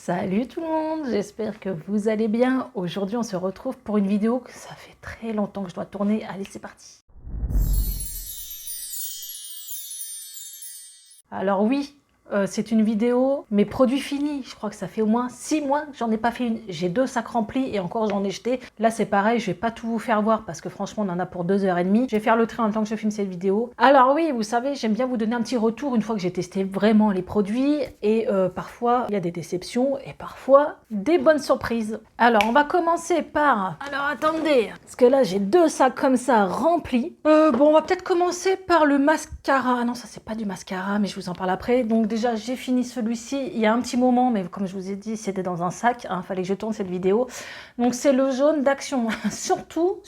Salut tout le monde, j'espère que vous allez bien. Aujourd'hui on se retrouve pour une vidéo que ça fait très longtemps que je dois tourner. Allez, c'est parti. Alors oui, c'est une vidéo, mes produits finis. Je crois que ça fait au moins 6 mois que j'en ai pas fait une. J'ai 2 sacs remplis et encore j'en ai jeté. Là c'est pareil, je vais pas tout vous faire voir parce que franchement on en a pour 2h30. Je vais faire le tri en même temps que je filme cette vidéo. Alors oui, vous savez, j'aime bien vous donner un petit retour une fois que j'ai testé vraiment les produits. Et parfois il y a des déceptions et parfois des bonnes surprises. Alors on va commencer par... Alors attendez, parce que là j'ai 2 sacs comme ça remplis. Bon, on va peut-être commencer par le mascara. Ah non, ça c'est pas du mascara, mais je vous en parle après. Donc déjà, j'ai fini celui-ci il y a un petit moment, mais comme je vous ai dit, c'était dans un sac. Fallait que je tourne cette vidéo. Donc c'est le jaune d'Action. surtout,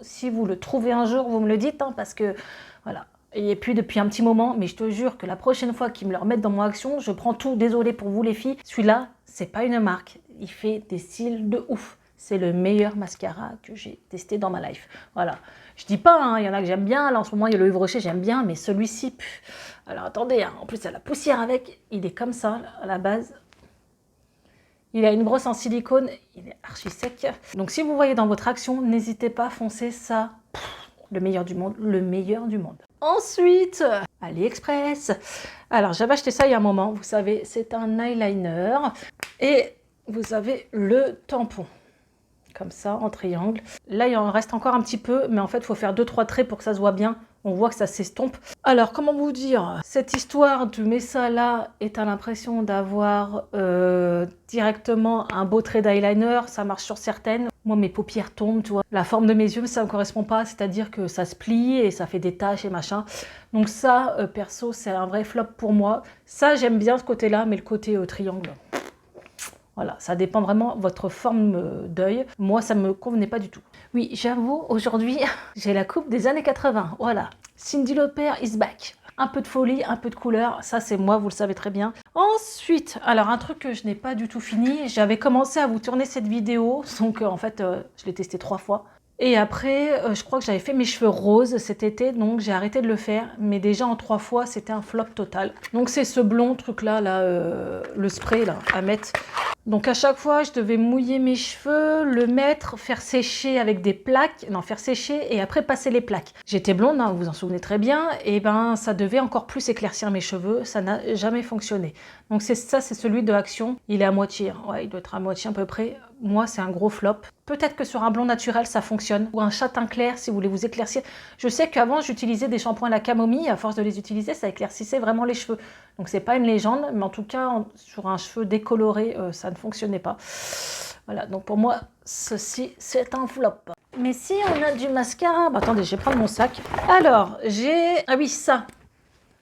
si vous le trouvez un jour, vous me le dites, parce que voilà. Et puis depuis un petit moment, mais je te jure que la prochaine fois qu'ils me le remettent dans mon Action, je prends tout. Désolée pour vous les filles. Celui-là, c'est pas une marque. Il fait des cils de ouf. C'est le meilleur mascara que j'ai testé dans ma life. Voilà. Je dis pas, il y en a que j'aime bien. Là, en ce moment, il y a le Yves Rocher, j'aime bien. Mais celui-ci, alors attendez, en plus, il y a la poussière avec. Il est comme ça, à la base. Il a une brosse en silicone. Il est archi sec. Donc, si vous voyez dans votre Action, n'hésitez pas à foncer ça. Le meilleur du monde. Le meilleur du monde. Ensuite, AliExpress. Alors, j'avais acheté ça il y a un moment. Vous savez, c'est un eyeliner. Et vous avez le tampon. Comme ça, en triangle. Là, il en reste encore un petit peu, mais en fait, il faut faire 2-3 traits pour que ça se voit bien. On voit que ça s'estompe. Alors, comment vous dire? Cette histoire de mets ça là et t'as l'impression d'avoir directement un beau trait d'eyeliner. Ça marche sur certaines. Moi, mes paupières tombent, tu vois. La forme de mes yeux, ça ne me correspond pas. C'est-à-dire que ça se plie et ça fait des taches et machin. Donc ça, perso, c'est un vrai flop pour moi. Ça, j'aime bien ce côté-là, mais le côté triangle... Voilà, ça dépend vraiment de votre forme d'œil. Moi, ça ne me convenait pas du tout. Oui, j'avoue, aujourd'hui, j'ai la coupe des années 80. Voilà, Cyndi Lauper is back. Un peu de folie, un peu de couleur, ça c'est moi, vous le savez très bien. Ensuite, alors un truc que je n'ai pas du tout fini, j'avais commencé à vous tourner cette vidéo, donc en fait, je l'ai testé 3 fois. Et après, je crois que j'avais fait mes cheveux roses cet été, donc j'ai arrêté de le faire. Mais déjà en 3 fois, c'était un flop total. Donc c'est ce blond truc-là, le spray là, à mettre. Donc à chaque fois, je devais mouiller mes cheveux, le mettre, faire sécher avec des plaques. Non, faire sécher et après passer les plaques. J'étais blonde, vous vous en souvenez très bien. Et ben, ça devait encore plus éclaircir mes cheveux. Ça n'a jamais fonctionné. Donc c'est celui de Action. Il est à moitié. Ouais, il doit être à moitié à peu près. Moi, c'est un gros flop. Peut-être que sur un blond naturel, ça fonctionne. Ou un châtain clair, si vous voulez vous éclaircir. Je sais qu'avant, j'utilisais des shampoings à la camomille. À force de les utiliser, ça éclaircissait vraiment les cheveux. Donc, c'est pas une légende. Mais en tout cas, sur un cheveu décoloré, ça ne fonctionnait pas. Voilà. Donc, pour moi, ceci, c'est un flop. Mais si on a du mascara... Bah, attendez, je vais prendre mon sac. Alors, j'ai... Ah oui, ça.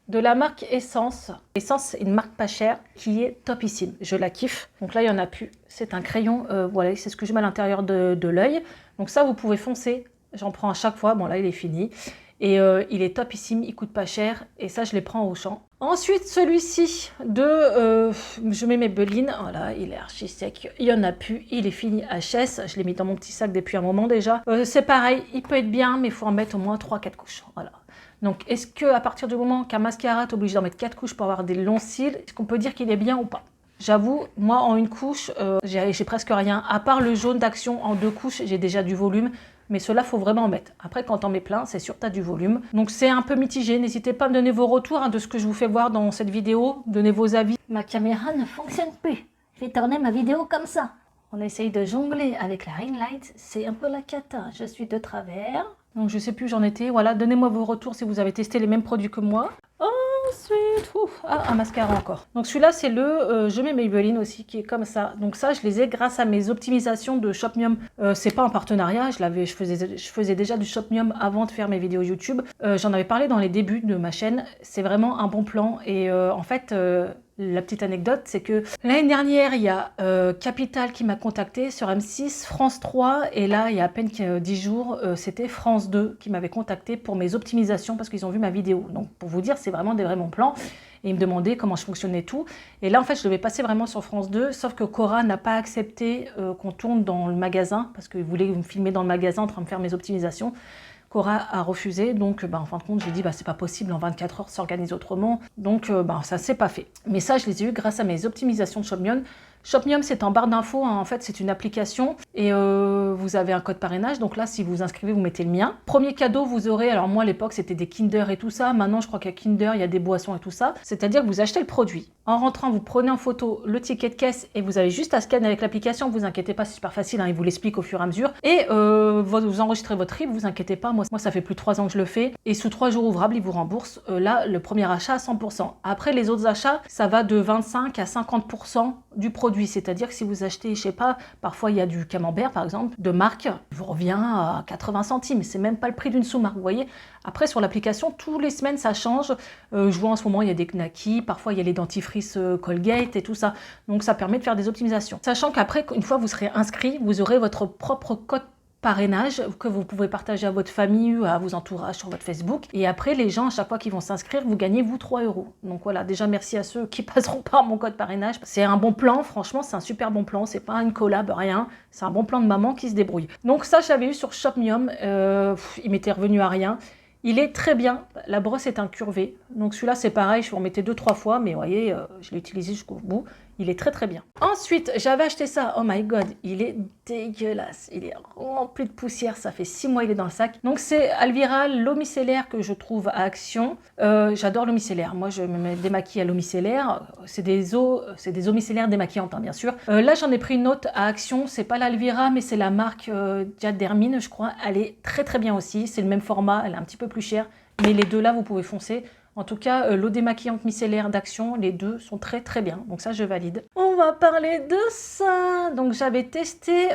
De la marque Essence. Essence, c'est une marque pas chère qui est topissime. Je la kiffe. Donc là, il n'y en a plus. C'est un crayon, voilà, c'est ce que je mets à l'intérieur de l'œil. Donc ça, vous pouvez foncer. J'en prends à chaque fois. Bon, là, il est fini. Et il est topissime, il coûte pas cher. Et ça, je les prends au champ. Ensuite, celui-ci je mets mes Maybelline. Voilà, il est archi sec. Il n'y en a plus. Il est fini HS. Je l'ai mis dans mon petit sac depuis un moment déjà. C'est pareil, il peut être bien, mais il faut en mettre au moins 3-4 couches. Voilà. Donc, est-ce qu'à partir du moment qu'un mascara, tu es obligé d'en mettre 4 couches pour avoir des longs cils, est-ce qu'on peut dire qu'il est bien ou pas? J'avoue, moi, en une couche, j'ai presque rien. À part le jaune d'Action, en 2 couches, j'ai déjà du volume. Mais cela, faut vraiment en mettre. Après, quand t'en mets plein, c'est sûr, tu as du volume. Donc, c'est un peu mitigé. N'hésitez pas à me donner vos retours de ce que je vous fais voir dans cette vidéo. Donnez vos avis. Ma caméra ne fonctionne plus. Je vais tourner ma vidéo comme ça. On essaye de jongler avec la ring light. C'est un peu la cata. Je suis de travers. Donc, je sais plus où j'en étais. Voilà, donnez-moi vos retours si vous avez testé les mêmes produits que moi. Ensuite, un mascara encore. Donc celui-là, c'est le Je mets Maybelline aussi, qui est comme ça. Donc ça, je les ai grâce à mes optimisations de Shopmium. C'est pas un partenariat, je faisais déjà du Shopmium avant de faire mes vidéos YouTube. J'en avais parlé dans les débuts de ma chaîne. C'est vraiment un bon plan. Et en fait... la petite anecdote, c'est que l'année dernière, il y a Capital qui m'a contacté sur M6, France 3, et là, il y a à peine 10 jours, c'était France 2 qui m'avait contacté pour mes optimisations parce qu'ils ont vu ma vidéo. Donc, pour vous dire, c'est vraiment des vrais bons plans. Et ils me demandaient comment je fonctionnais tout. Et là, en fait, je devais passer vraiment sur France 2, sauf que Cora n'a pas accepté qu'on tourne dans le magasin parce qu'il voulait me filmer dans le magasin en train de faire mes optimisations. Cora a refusé, donc en fin de compte, j'ai dit c'est pas possible, en 24 heures, s'organise autrement. Donc ça s'est pas fait. Mais ça, je les ai eu grâce à mes optimisations de Shopmium. Shopmium, c'est en barre d'infos, hein. En fait, c'est une application et vous avez un code parrainage. Donc là, si vous vous inscrivez, vous mettez le mien. Premier cadeau, vous aurez, alors moi à l'époque, c'était des Kinder et tout ça. Maintenant, je crois qu'à Kinder, il y a des boissons et tout ça. C'est-à-dire que vous achetez le produit. En rentrant, vous prenez en photo le ticket de caisse et vous avez juste à scanner avec l'application. Vous inquiétez pas, c'est super facile, hein, il vous l'explique au fur et à mesure. Et vous enregistrez votre RIB, vous inquiétez pas. Moi, ça fait plus de 3 ans que je le fais. Et sous 3 jours ouvrables, ils vous remboursent là le premier achat à 100%. Après, les autres achats, ça va de 25 à 50% du produit. C'est-à-dire que si vous achetez, je sais pas, parfois il y a du camembert par exemple, de marque, il vous revient à 80 centimes. C'est même pas le prix d'une sous-marque, vous voyez. Après, sur l'application, tous les semaines, ça change. Je vois en ce moment, il y a des Knacky, parfois il y a les dentifrices Colgate et tout ça. Donc ça permet de faire des optimisations. Sachant qu'après, une fois vous serez inscrit, vous aurez votre propre code parrainage que vous pouvez partager à votre famille ou à vos entourages sur votre Facebook. Et après, les gens, à chaque fois qu'ils vont s'inscrire, vous gagnez, vous, 3 €. Donc voilà, déjà, merci à ceux qui passeront par mon code parrainage. C'est un bon plan, franchement, c'est un super bon plan. C'est pas une collab, rien. C'est un bon plan de maman qui se débrouille. Donc ça, je l'avais eu sur Shopmium. Il m'était revenu à rien. Il est très bien. La brosse est incurvée. Donc celui-là, c'est pareil. Je vais en mettre 2-3 fois. Mais vous voyez, je l'ai utilisé jusqu'au bout. Il est très très bien. Ensuite, j'avais acheté ça. Oh my god, il est dégueulasse. Il est rempli de poussière. Ça fait 6 mois il est dans le sac. Donc c'est Alviral, l'eau micellaire que je trouve à Action. J'adore l'eau micellaire. Moi, je me démaquille à l'eau micellaire. C'est des eaux micellaires démaquillantes, hein, bien sûr. Là, j'en ai pris une autre à Action. C'est pas l'Alvira, mais c'est la marque Diadermine, je crois. Elle est très très bien aussi. C'est le même format. Elle est un petit peu plus chère. Mais les deux là, vous pouvez foncer. En tout cas, l'eau démaquillante micellaire d'Action, les deux sont très très bien. Donc ça, je valide. On va parler de ça. Donc j'avais testé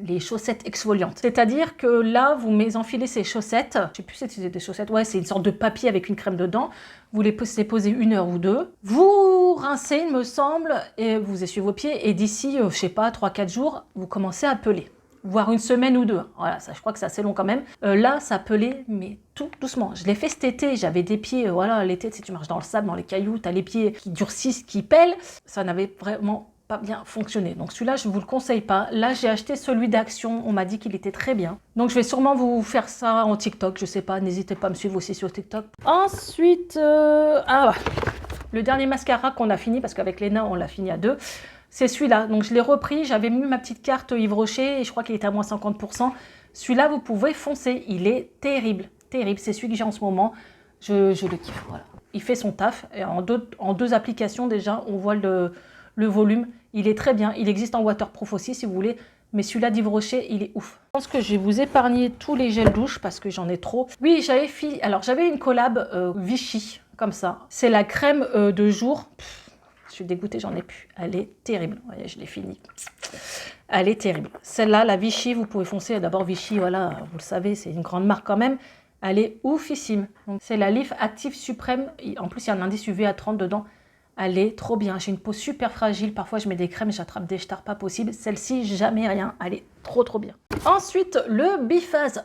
les chaussettes exfoliantes. C'est-à-dire que là, vous enfilez ces chaussettes. Je sais plus si c'était des chaussettes. Ouais, c'est une sorte de papier avec une crème dedans. Vous les posez 1 heure ou 2. Vous rincez, il me semble, et vous essuyez vos pieds. Et d'ici, je sais pas, 3-4 jours, vous commencez à peler. Voire 1 semaine ou 2. Voilà, ça, je crois que c'est assez long quand même. Là, ça pelait, mais tout doucement. Je l'ai fait cet été, j'avais des pieds, voilà, l'été, si tu marches dans le sable, dans les cailloux, tu as les pieds qui durcissent, qui pèlent. Ça n'avait vraiment pas bien fonctionné. Donc celui-là, je ne vous le conseille pas. Là, j'ai acheté celui d'Action, on m'a dit qu'il était très bien. Donc je vais sûrement vous faire ça en TikTok, je sais pas, n'hésitez pas à me suivre aussi sur TikTok. Ensuite, le dernier mascara qu'on a fini, parce qu'avec Léna, on l'a fini à 2. C'est celui-là, donc je l'ai repris, j'avais mis ma petite carte Yves Rocher et je crois qu'il était à moins 50%. Celui-là, vous pouvez foncer, il est terrible, terrible. C'est celui que j'ai en ce moment, je le kiffe, voilà. Il fait son taf, et en deux applications déjà, on voit le volume. Il est très bien, il existe en waterproof aussi si vous voulez, mais celui-là d'Yves Rocher, il est ouf. Je pense que je vais vous épargner tous les gels douche parce que j'en ai trop. Oui, j'avais une collab Vichy, comme ça. C'est la crème de jour. Je suis dégoûtée, j'en ai plus. Elle est terrible. Voyez, je l'ai fini. Elle est terrible. Celle-là, la Vichy, vous pouvez foncer. D'abord, Vichy, voilà, vous le savez, c'est une grande marque quand même. Elle est oufissime. C'est la Leaf Active Suprême. En plus, il y a un indice UV à 30 dedans. Elle est trop bien. J'ai une peau super fragile. Parfois, je mets des crèmes, j'attrape des stars pas possible. Celle-ci, jamais rien. Elle est trop, trop bien. Ensuite, le Biphase.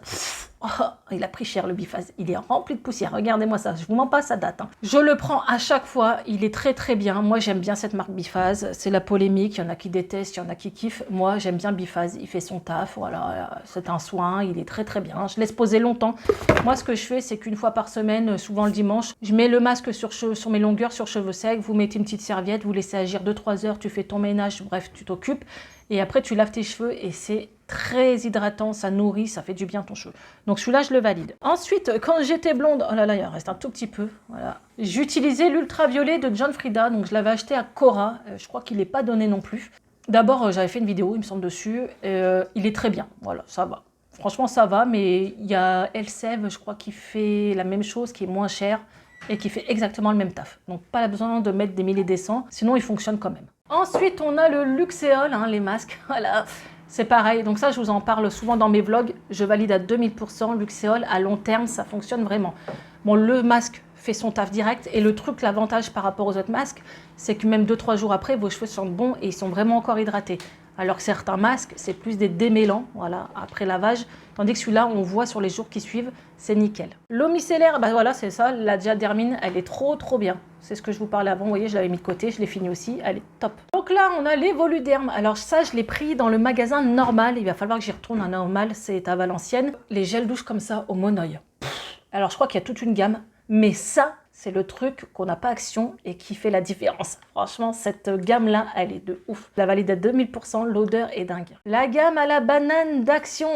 Oh, il a pris cher le Biphase, il est rempli de poussière, regardez-moi ça, je vous mens pas, ça date. Hein. Je le prends à chaque fois, il est très très bien, moi j'aime bien cette marque Biphase, c'est la polémique, il y en a qui détestent, il y en a qui kiffent, moi j'aime bien Biphase, il fait son taf, voilà, c'est un soin, il est très très bien, je laisse poser longtemps. Moi ce que je fais c'est qu'une fois par semaine, souvent le dimanche, je mets le masque sur mes longueurs sur cheveux secs, vous mettez une petite serviette, vous laissez agir 2-3 heures, tu fais ton ménage, bref tu t'occupes, et après tu laves tes cheveux et c'est très hydratant, ça nourrit, ça fait du bien ton cheveu. Donc celui-là, je le valide. Ensuite, quand j'étais blonde, oh là là, il en reste un tout petit peu, voilà. J'utilisais l'ultraviolet de John Frieda, donc je l'avais acheté à Cora, je crois qu'il n'est pas donné non plus. D'abord, j'avais fait une vidéo, il me semble, dessus, il est très bien, voilà, ça va. Franchement, ça va, mais il y a Elseve, je crois, qui fait la même chose, qui est moins cher, et qui fait exactement le même taf. Donc pas besoin de mettre des milliers des cents, sinon il fonctionne quand même. Ensuite, on a le Luxéol, hein, les masques, voilà. C'est pareil, donc ça je vous en parle souvent dans mes vlogs, je valide à 2000%, Luxéol à long terme ça fonctionne vraiment. Bon, le masque fait son taf direct et le truc, l'avantage par rapport aux autres masques, c'est que même 2-3 jours après, vos cheveux sentent bon et ils sont vraiment encore hydratés. Alors que certains masques, c'est plus des démêlants, voilà, après lavage, tandis que celui-là, on voit sur les jours qui suivent, c'est nickel. L'eau micellaire, bah voilà, c'est ça, la Diadermine, elle est trop trop bien. C'est ce que je vous parlais avant, vous voyez, je l'avais mis de côté, je l'ai fini aussi, elle est top. Donc là, on a les Voluderm. Alors ça, je l'ai pris dans le magasin normal, il va falloir que j'y retourne à normal, c'est à Valenciennes. Les gels douche comme ça, au Monoeil. Alors je crois qu'il y a toute une gamme, mais ça, c'est le truc qu'on n'a pas action et qui fait la différence. Franchement, cette gamme-là, elle est de ouf. La valide à 2000%, l'odeur est dingue. La gamme à la banane d'Action.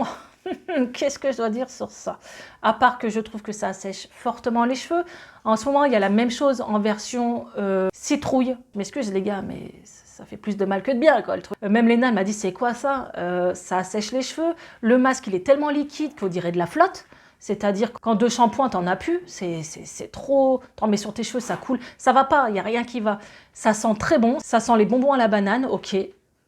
Qu'est-ce que je dois dire sur ça? À part que je trouve que ça assèche fortement les cheveux. En ce moment, il y a la même chose en version citrouille. Je m'excuse les gars, mais ça fait plus de mal que de bien, quoi, le truc. Même Léna, elle m'a dit, c'est quoi ça? Ça assèche les cheveux. Le masque, il est tellement liquide qu'on dirait de la flotte. C'est-à-dire que quand 2 shampoings, t'en as plus, c'est trop... T'en mets sur tes cheveux, ça coule. Ça va pas, il n'y a rien qui va. Ça sent très bon, ça sent les bonbons à la banane, ok.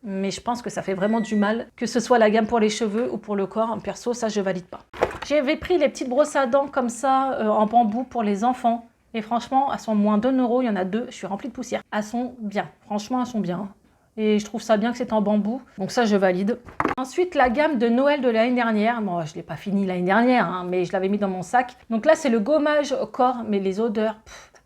Mais je pense que ça fait vraiment du mal, que ce soit la gamme pour les cheveux ou pour le corps. En perso, ça, je valide pas. J'avais pris les petites brosses à dents comme ça, en bambou pour les enfants. Et franchement, elles sont moins d'1 €, il y en a 2, je suis remplie de poussière. Elles sont bien, franchement, elles sont bien. Et je trouve ça bien que c'est en bambou, donc ça, je valide. Ensuite, la gamme de Noël de l'année dernière. Bon, je ne l'ai pas fini l'année dernière, hein, mais je l'avais mis dans mon sac. Donc là, c'est le gommage au corps, mais les odeurs...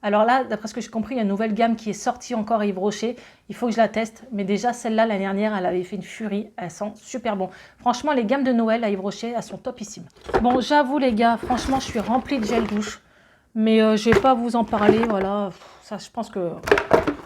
Alors là, d'après ce que j'ai compris, il y a une nouvelle gamme qui est sortie encore à Yves Rocher. Il faut que je la teste. Mais déjà, celle-là, l'année dernière, elle avait fait une furie. Elle sent super bon. Franchement, les gammes de Noël à Yves Rocher, elles sont topissimes. Bon, j'avoue, les gars, franchement, je suis remplie de gel douche. Mais je ne vais pas vous en parler. Voilà, ça, je pense que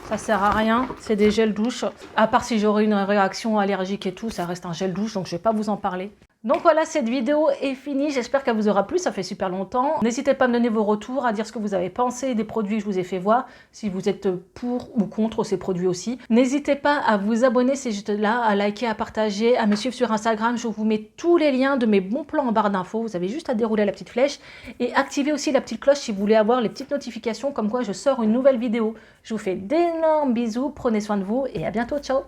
ça sert à rien. C'est des gels douche. À part si j'aurais une réaction allergique et tout, ça reste un gel douche. Donc, je ne vais pas vous en parler. Donc voilà, cette vidéo est finie, j'espère qu'elle vous aura plu, ça fait super longtemps. N'hésitez pas à me donner vos retours, à dire ce que vous avez pensé des produits que je vous ai fait voir, si vous êtes pour ou contre ces produits aussi. N'hésitez pas à vous abonner, c'est juste là, à liker, à partager, à me suivre sur Instagram. Je vous mets tous les liens de mes bons plans en barre d'infos, vous avez juste à dérouler la petite flèche et activer aussi la petite cloche si vous voulez avoir les petites notifications comme quoi je sors une nouvelle vidéo. Je vous fais d'énormes bisous, prenez soin de vous et à bientôt, ciao!